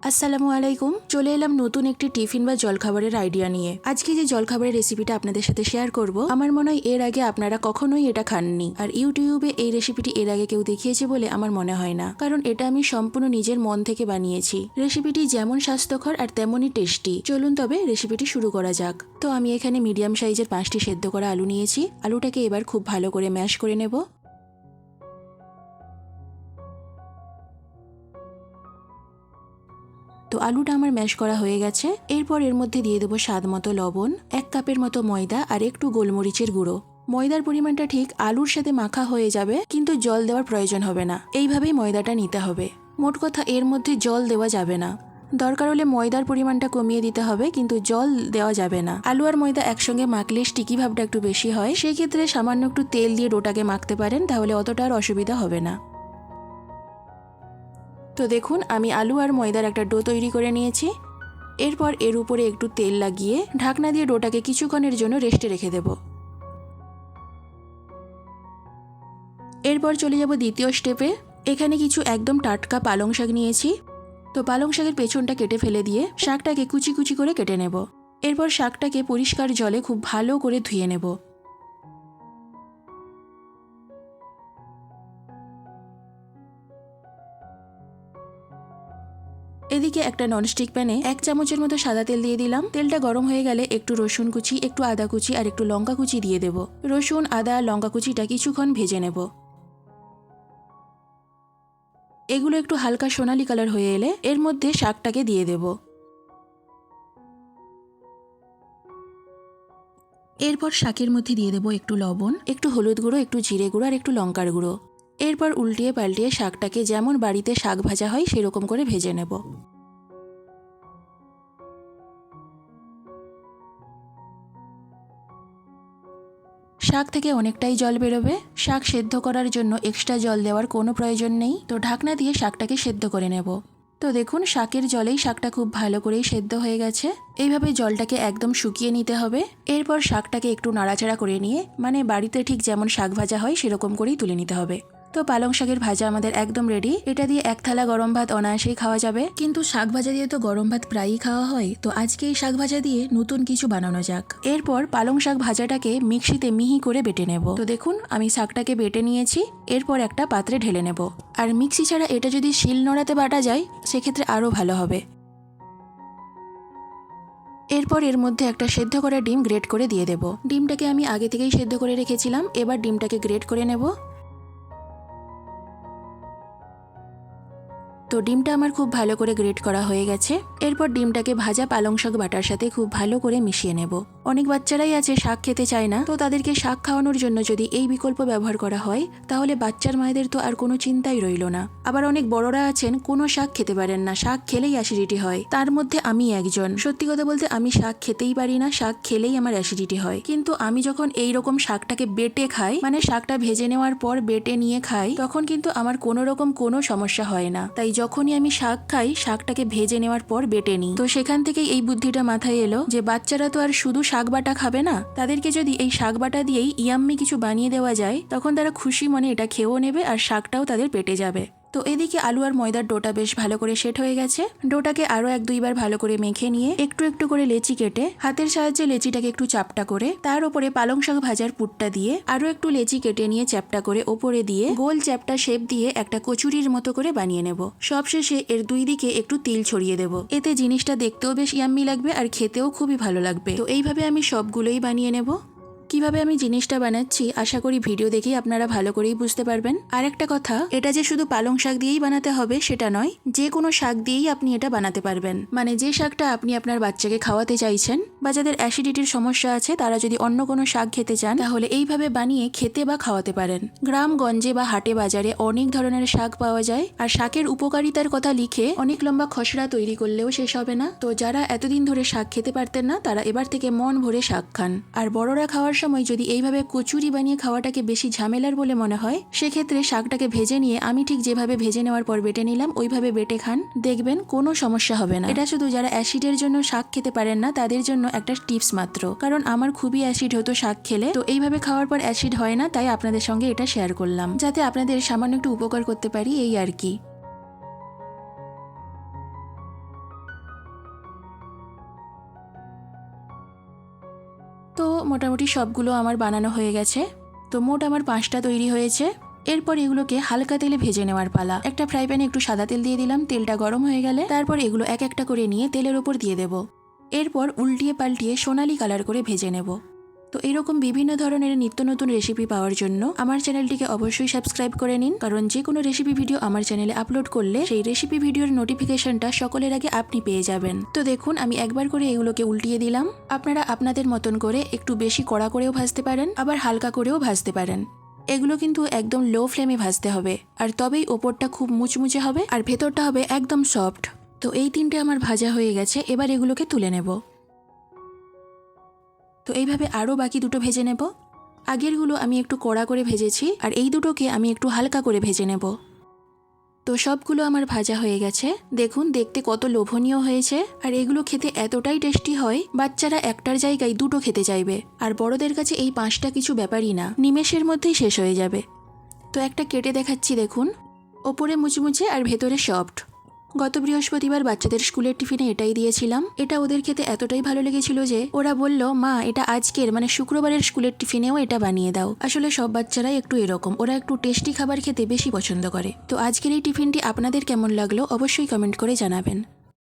আসসালামু আলাইকুম। চলে এলাম নতুন একটি টিফিন বা জলখাবারের আইডিয়া নিয়ে। আজকে যে জলখাবারের রেসিপিটা আপনাদের সাথে শেয়ার করব, আমার মনে হয় এর আগে আপনারা কখনোই এটা খাননি। আর ইউটিউবে এই রেসিপিটি এর আগে কেউ দেখিয়েছে বলে আমার মনে হয় না, কারণ এটা আমি সম্পূর্ণ নিজের মন থেকে বানিয়েছি। রেসিপিটি যেমন স্বাস্থ্যকর আর তেমনই টেস্টি। চলুন তবে রেসিপিটি শুরু করা যাক। তো আমি এখানে মিডিয়াম সাইজের 5টি সেদ্ধ করা আলু নিয়েছি। আলুটাকে এবার খুব ভালো করে ম্যাশ করে নেব। তো আলুটা আমার ম্যাশ করা হয়ে গেছে। এরপর এর মধ্যে দিয়ে দেবো স্বাদ মতো লবণ, 1 কাপের মতো ময়দা আর একটু গোলমরিচের গুঁড়ো। ময়দার পরিমাণটা ঠিক আলুর সাথে মাখা হয়ে যাবে, কিন্তু জল দেওয়ার প্রয়োজন হবে না। এইভাবেই ময়দাটা নিতে হবে। মোট কথা এর মধ্যে জল দেওয়া যাবে না। দরকার হলে ময়দার পরিমাণটা কমিয়ে দিতে হবে, কিন্তু জল দেওয়া যাবে না। আলু আর ময়দা একসঙ্গে মাখলে স্টিকি ভাবটা একটু বেশি হয়। সেই ক্ষেত্রে সামান্য একটু তেল দিয়ে ডোটাকে মাখতে পারেন, তাহলে অতটা আর অসুবিধা হবে না। তো দেখুন, আমি আলু আর ময়দার একটা ডো তৈরি করে নিয়েছি। এরপর এর উপরে একটু তেল লাগিয়ে ঢাকনা দিয়ে ডোটাকে কিছুক্ষণের জন্য রেস্টে রেখে দেব। এরপর চলে যাব দ্বিতীয় স্টেপে। এখানে কিছু একদম টাটকা পালং শাক নিয়েছি। তো পালং শাকের পেছনটা কেটে ফেলে দিয়ে শাকটাকে কুচি কুচি করে কেটে নেব। এরপর শাকটাকে পরিষ্কার জলে খুব ভালো করে ধুয়ে নেব। এদিকে একটা ননস্টিক প্যানে 1 চামচের মতো সাদা তেল দিয়ে দিলাম। তেলটা গরম হয়ে গেলে একটু রসুন কুচি, একটু আদা কুচি আর একটু লঙ্কা কুচি দিয়ে দেব। রসুন, আদা, লঙ্কা কুচিটা কিছুক্ষণ ভেজে নেব। এগুলো একটু হালকা সোনালি কালার হয়ে এলে এর মধ্যে শাকটাকে দিয়ে দেব। এরপর শাকের মধ্যে দিয়ে দেব একটু লবণ, একটু হলুদ গুঁড়ো, একটু জিরে গুঁড়ো আর একটু লঙ্কার গুঁড়ো। এরপর উল্টিয়ে পাল্টিয়ে শাকটাকে যেমন বাড়িতে শাক ভাজা হয় সেরকম করে ভেজে নেব। শাক থেকে অনেকটাই জল বেরোবে। শাক সেদ্ধ করার জন্য এক্সট্রা জল দেওয়ার কোনো প্রয়োজন নেই। তো ঢাকনা দিয়ে শাকটাকে সেদ্ধ করে নেব। তো দেখুন, শাকের জলেই শাকটা খুব ভালো করেই সেদ্ধ হয়ে গেছে। এইভাবে জলটাকে একদম শুকিয়ে নিতে হবে। এরপর শাকটাকে একটু নাড়াচাড়া করে নিয়ে, মানে বাড়িতে ঠিক যেমন শাক ভাজা হয় সেরকম করেই তুলে নিতে হবে। তো পালং শাকের ভাজা আমাদের একদম রেডি। এটা দিয়ে 1 থালা গরম ভাত অনায়াসেই খাওয়া যাবে। কিন্তু শাক ভাজা দিয়ে তো গরম ভাত প্রায়ই খাওয়া হয়, তো আজকে এই শাক ভাজা দিয়ে নতুন কিছু বানানো যাক। এরপর পালং শাক ভাজাটাকে মিক্সিতে মিহি করে বেটে নেব। তো দেখুন, আমি শাকটাকে বেটে নিয়েছি। এরপর একটা পাত্রে ঢেলে নেব। আর মিক্সি ছাড়া এটা যদি শিল নোড়াতে বাটা যায় সেক্ষেত্রে আরও ভালো হবে। এরপর এর মধ্যে একটা সেদ্ধ করা ডিম গ্রেট করে দিয়ে দেব। ডিমটাকে আমি আগে থেকেই সেদ্ধ করে রেখেছিলাম। এবার ডিমটাকে গ্রেট করে নেব। তো ডিমটা আমার খুব ভালো করে গ্রেট করা হয়ে গেছে। এরপর ডিমটাকে ভাজা পালং শাক বাটার সাথে খুব ভালো করে মিশিয়ে নেব। অনেক বাচ্চারাই আছে শাক খেতে চায় না, তো তাদেরকে শাক খাওয়ানোর জন্য যদি এই বিকল্প ব্যবহার করা হয় তাহলে বাচ্চার মায়েদের তো আর কোনো চিন্তাই রইল না। আবার অনেক বড়রা আছেন কোনো শাক খেতে পারেন না, শাক খেলেই অ্যাসিডিটি হয়। তার মধ্যে আমি একজন। সত্যি কথা বলতে আমি শাক খেতেই পারি না, শাক খেলেই আমার অ্যাসিডিটি হয়। কিন্তু আমি যখন এই রকম শাকটাকে বেটে খাই, মানে শাকটা ভেজে নেওয়ার পর বেটে নিয়ে খাই, তখন কিন্তু আমার কোনো রকম কোনো সমস্যা হয় না। তাই যখনই আমি শাক খাই, শাকটাকে ভেজে নেওয়ার পর বেটে নিই। তো সেখান থেকেই এই বুদ্ধিটা মাথায় এলো যে বাচ্চারা তো আর শুধু শাক বাটা খাবে না, তাদেরকে যদি এই শাক বাটা দিয়েই ইয়াম্মি কিছু বানিয়ে দেওয়া যায়, তখন তারা খুশি মনে এটা খেয়েও নেবে আর শাকটাও তাদের পেটে যাবে। তো এদিকে আলু আর ময়দার ডোটা বেশ ভালো করে সেট হয়ে গেছে। ডোটাকে আরো 1-2 বার ভালো করে মেখে নিয়ে একটু একটু করে লেচি কেটে হাতের সাহায্যে লেচিটাকে একটু চাপটা করে তার উপরে পালং শাক ভাজার পুরটা দিয়ে আরো একটু লেচি কেটে নিয়ে চ্যাপটা করে ওপরে দিয়ে গোল চ্যাপটা শেপ দিয়ে একটা কচুরির মতো করে বানিয়ে নেব। সবশেষে এর 2 দিকে একটু তিল ছড়িয়ে দেব। এতে জিনিসটা দেখতেও বেশ ইয়াম্মি লাগবে আর খেতেও খুবই ভালো লাগবে। তো এইভাবে আমি সবগুলোই বানিয়ে নেব। কিভাবে আমি জিনিসটা বানাচ্ছি আশা করি ভিডিও দেখেই আপনারা ভালো করেই বুঝতে পারবেন। আর একটা কথা, এটা যে শুধু পালং শাক দিয়েই বানাতে হবে সেটা নয়, যে কোনো শাক দিয়েই আপনি এটা বানাতে পারবেন। মানে যে শাকটা আপনি আপনার বাচ্চাকে খাওয়াতে চাইছেন বা যাদের অ্যাসিডিটির সমস্যা আছে তারা যদি অন্য কোনো শাক খেতে চান তাহলে এইভাবে বানিয়ে খেতে বা খাওয়াতে পারেন। গ্রামগঞ্জে বা হাটে বাজারে অনেক ধরনের শাক পাওয়া যায়, আর শাকের উপকারিতার কথা লিখে অনেক লম্বা খসড়া তৈরি করলেও শেষ হবে না। তো যারা এতদিন ধরে শাক খেতে পারতেন না তারা এবার থেকে মন ভরে শাক খান। আর বড়রা খাওয়ার সময় যদি এইভাবে কচুরি বানিয়ে খাওয়াটাকে বেশি ঝামেলার বলে মনে হয়, সেক্ষেত্রে শাকটাকে ভেজে নিয়ে আমি ঠিক যেভাবে ভেজে নেওয়ার পর বেটে নিলাম ওইভাবে বেটে খান, দেখবেন কোনো সমস্যা হবে না। এটা শুধু যারা অ্যাসিডের জন্য শাক খেতে পারেন না তাদের জন্য একটা টিপস মাত্র, কারণ আমার খুবই অ্যাসিড হতো শাক খেলে। তো এইভাবে খাওয়ার পর অ্যাসিড হয় না, তাই আপনাদের সঙ্গে এটা শেয়ার করলাম যাতে আপনাদের সামান্য একটু উপকার করতে পারি, এই আর কি। মোটামুটি সবগুলো আমার বানানো হয়ে গেছে। তো মোট আমার 5টা তৈরি হয়েছে। এরপর এগুলোকে হালকা তেলে ভেজে নেওয়ার পালা। একটা ফ্রাই প্যানে একটু সাদা তেল দিয়ে দিলাম, তেলটা গরম হয়ে গেলে তারপর এগুলো এক একটা করে নিয়ে তেলের ওপর দিয়ে দেব। এরপর উল্টিয়ে পাল্টিয়ে সোনালি কালার করে ভেজে নেব। তো এরকম বিভিন্ন ধরনের নিত্য নতুন রেসিপি পাওয়ার জন্য আমার চ্যানেলটিকে অবশ্যই সাবস্ক্রাইব করে নিন, কারণ যে কোনো রেসিপি ভিডিও আমার চ্যানেলে আপলোড করলে সেই রেসিপি ভিডিওর নোটিফিকেশনটা সকলের আগে আপনি পেয়ে যাবেন। তো দেখুন আমি একবার করে এগুলোকে উল্টিয়ে দিলাম। আপনারা আপনাদের মতন করে একটু বেশি কড়া করেও ভাজতে পারেন, আবার হালকা করেও ভাজতে পারেন। এগুলো কিন্তু একদম লো ফ্লেমে ভাজতে হবে, আর তবেই ওপরটা খুব মুচমুচে হবে আর ভেতরটা হবে একদম সফট। তো এই 3টে আমার ভাজা হয়ে গেছে, এবার এগুলোকে তুলে নেব। তো এইভাবে আরও বাকি 2টো ভেজে নেব। আগেরগুলো আমি একটু কড়া করে ভেজেছি, আর এই দুটোকে আমি একটু হালকা করে ভেজে নেব। তো সবগুলো আমার ভাজা হয়ে গেছে। দেখুন দেখতে কত লোভনীয় হয়েছে, আর এগুলো খেতে এতটাই টেস্টি হয় বাচ্চারা একটার জায়গায় 2টো খেতে চাইবে। আর বড়দের কাছে এই 5টা কিছু ব্যাপারই না, নিমেষের মধ্যেই শেষ হয়ে যাবে। তো একটা কেটে দেখাচ্ছি, দেখুন ওপরে মুচমুচে আর ভেতরে সফট। গত বৃহস্পতিবার বাচ্চাদের স্কুলের টিফিনে এটাই দিয়েছিলাম। এটা ওদের খেতে এতটাই ভালো লেগেছিল যে ওরা বলল, মা এটা আজকের মানে শুক্রবারের স্কুলের টিফিনেও এটা বানিয়ে দাও। আসলে সব বাচ্চারাই একটু এরকম, ওরা একটু টেস্টি খাবার খেতে বেশি পছন্দ করে। তো আজকের এই টিফিনটি আপনাদের কেমন লাগলো অবশ্যই কমেন্ট করে জানাবেন।